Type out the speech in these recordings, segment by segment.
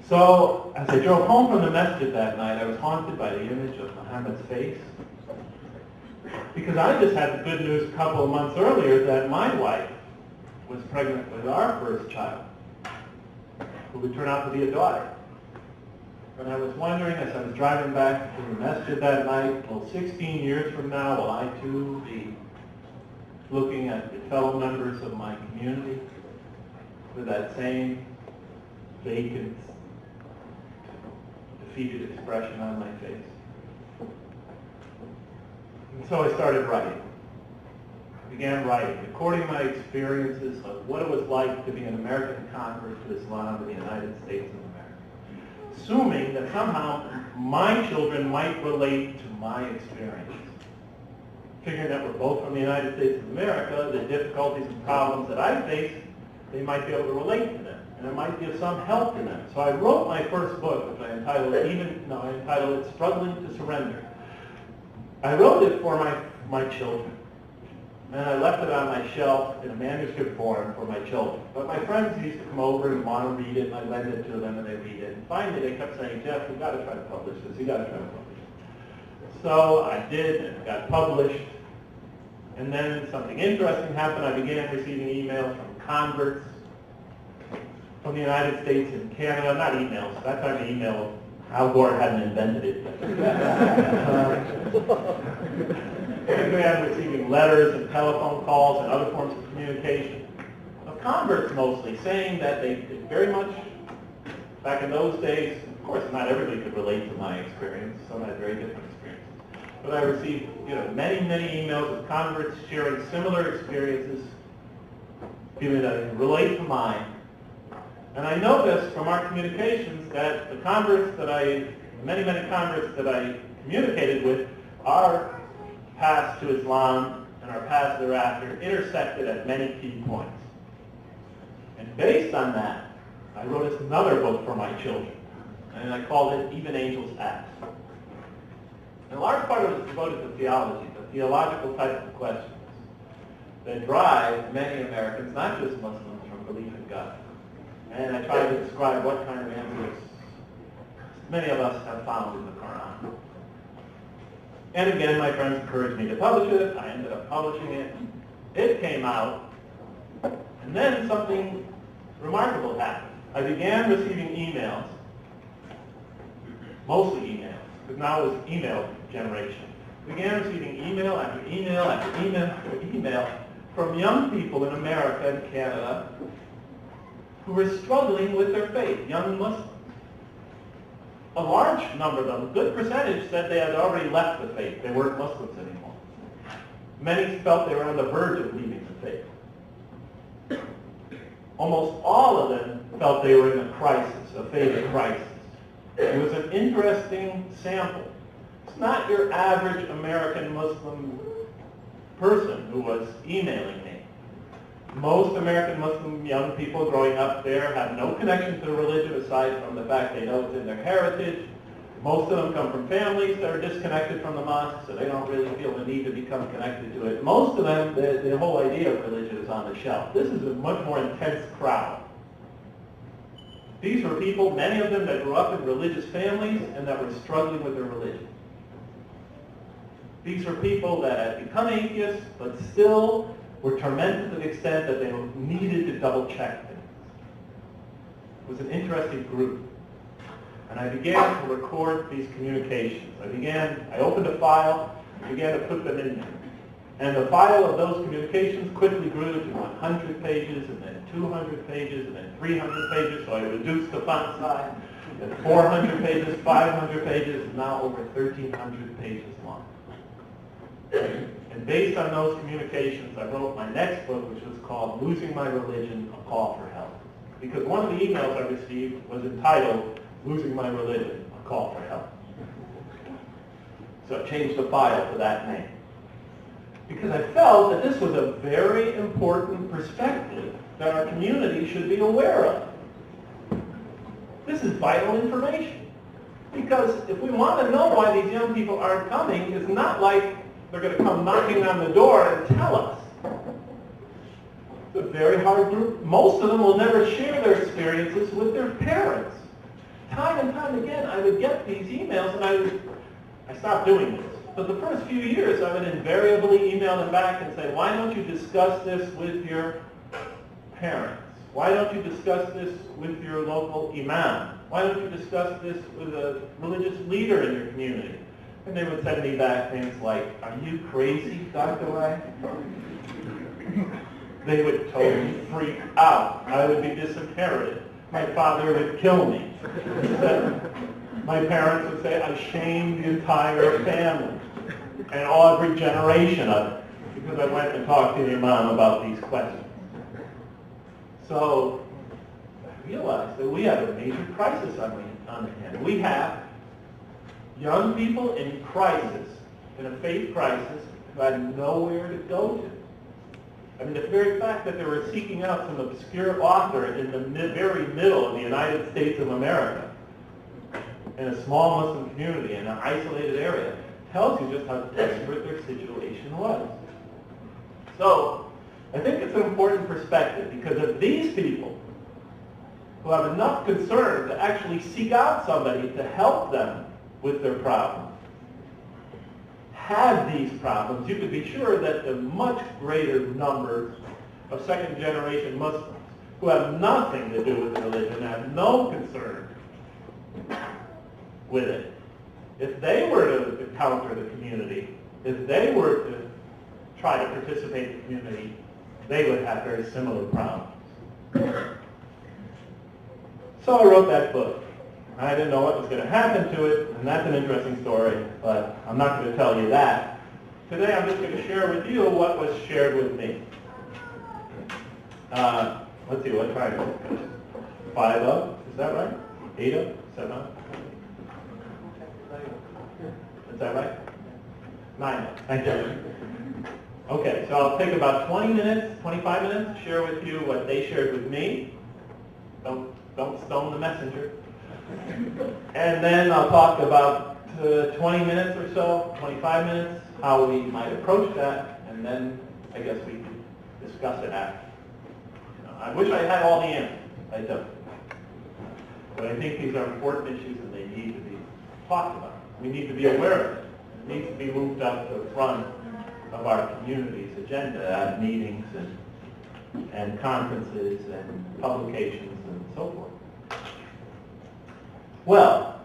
So as I drove home from the masjid that night, I was haunted by the image of Muhammad's face. Because I just had the good news a couple of months earlier that my wife was pregnant with our first child, who would turn out to be a daughter. And I was wondering, as I was driving back to the masjid that night, well, 16 years from now, will I too be looking at the fellow members of my community with that same vacant, defeated expression on my face? And so I started writing. I began writing, recording my experiences of what it was like to be an American convert to Islam in the United States of America, assuming that somehow my children might relate to my experience. Figuring that we're both from the United States of America, the difficulties and problems that I face, they might be able to relate to them, and it might be of some help to them. So I wrote my first book, which I entitled it Struggling to Surrender. I wrote it for my children, and I left it on my shelf in a manuscript form for my children. But my friends used to come over and want to read it, and I lend it to them, and they read it. And finally, they kept saying, "Jeff, you've got to try to publish this. You've got to try to publish it." So I did, and it got published. And then something interesting happened. I began receiving emails from converts from the United States and Canada. Not emails. That time the email, Al Gore hadn't invented it yet. I began receiving letters and telephone calls and other forms of communication of converts mostly, saying that they very much, back in those days, of course not everybody could relate to my experience. Some had very different experiences. But I received many, many emails of converts sharing similar experiences, feeling that they relate to mine. And I noticed from our communications that the converts that many, many converts that I communicated with, our paths to Islam and our paths thereafter intersected at many key points. And based on that, I wrote another book for my children, and I called it Even Angels Act. And a large part of it is devoted to theology, the theological type of questions that drive many Americans, not just Muslims, from belief in God. And I try to describe what kind of answers many of us have found in the Quran. And again, my friends encouraged me to publish it. I ended up publishing it. It came out, and then something remarkable happened. I began receiving emails, mostly emails, because now it was email generation. I began receiving email after email after email after email from young people in America and Canada who were struggling with their faith, young Muslims. A large number of them, a good percentage, said they had already left the faith. They weren't Muslims anymore. Many felt they were on the verge of leaving the faith. Almost all of them felt they were in a crisis, a faith crisis. It was an interesting sample. It's not your average American Muslim person who was emailing me. Most American Muslim young people growing up there have no connection to religion aside from the fact they know it's in their heritage. Most of them come from families that are disconnected from the mosque, so they don't really feel the need to become connected to it. Most of them, the whole idea of religion is on the shelf. This is a much more intense crowd. These were people, many of them, that grew up in religious families and that were struggling with their religion. These were people that had become atheists, but still were tormented to the extent that they needed to double-check things. It was an interesting group. And I began to record these communications. I opened a file and began to put them in there. And the file of those communications quickly grew to 100 pages, and then 200 pages, and then 300 pages, so I reduced the font size, then 400 pages, 500 pages, and now over 1,300 pages long. And based on those communications, I wrote my next book, which was called Losing My Religion, A Call for Help. Because one of the emails I received was entitled, Losing My Religion, A Call for Help. So I changed the file to that name. Because I felt that this was a very important perspective that our community should be aware of. This is vital information. Because if we want to know why these young people aren't coming, it's not like they're going to come knocking on the door and tell us. It's a very hard group. Most of them will never share their experiences with their parents. time and time again, I would get these emails, and I stopped doing this. But the first few years, I would invariably email them back and say, why don't you discuss this with your parents? Why don't you discuss this with your local imam? Why don't you discuss this with a religious leader in your community? And they would send me back things like, are you crazy, Dr. Wang? They would totally freak out. I would be disinherited. My father would kill me. My parents would say I shamed the entire family and every generation of it because I went and talked to the imam about these questions. So I realized that we have a major crisis on hand. We have young people in crisis, in a faith crisis, who had nowhere to go to. I mean, the very fact that they were seeking out some obscure author in the very middle of the United States of America, in a small Muslim community, in an isolated area, tells you just how desperate their situation was. So, I think it's an important perspective, because if these people, who have enough concern to actually seek out somebody to help them with their problems, have these problems, you could be sure that the much greater numbers of second-generation Muslims who have nothing to do with religion, have no concern with it, if they were to encounter the community, if they were to try to participate in the community, they would have very similar problems. So I wrote that book. I didn't know what was going to happen to it, and that's an interesting story, but I'm not going to tell you that. Today I'm just going to share with you what was shared with me. Let's see, what time is it? 5 up, is that right? 8 up? 7 up? Is that right? 9 up, thank you. Okay, so I'll take about 20 minutes, 25 minutes to share with you what they shared with me. Don't stone the messenger. And then I'll talk about 20 minutes or so, 25 minutes, how we might approach that, and then I guess we can discuss it after. I wish I had all the answers. I don't. But I think these are important issues and they need to be talked about. We need to be aware of it. It needs to be moved up to the front of our community's agenda at meetings and conferences and publications and so forth. Well,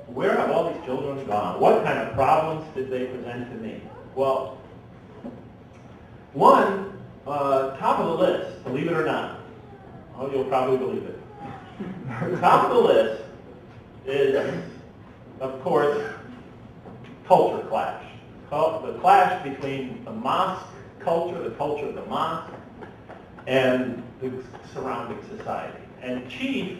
where have all these children gone? What kind of problems did they present to me? Well, one, top of the list, believe it or not. Oh, you'll probably believe it. Top of the list is, of course, culture clash. The clash between the mosque culture, the culture of the mosque, and the surrounding society. And chief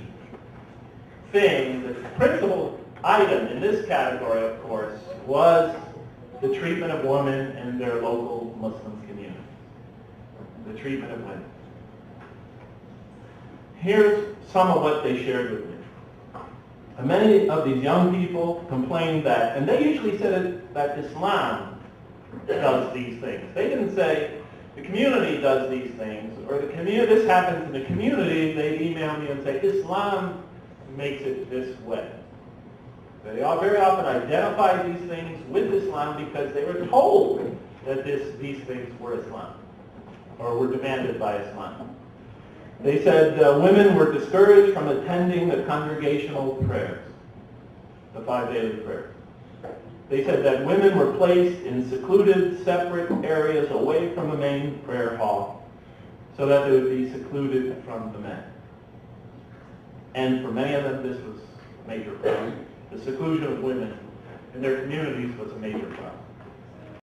thing, the principal item in this category, of course, was the treatment of women in their local Muslim community. The treatment of women. Here's some of what they shared with me. Many of these young people complained that, and they usually said that Islam does these things. They didn't say the community does these things, or the community, this happens in the community. They'd email me and say, Islam makes it this way. They all very often identify these things with Islam because they were told that these things were Islam, or were demanded by Islam. They said women were discouraged from attending the congregational prayers, the 5 daily prayers. They said that women were placed in secluded, separate areas away from the main prayer hall so that they would be secluded from the men. And for many of them, this was a major problem. The seclusion of women in their communities was a major problem.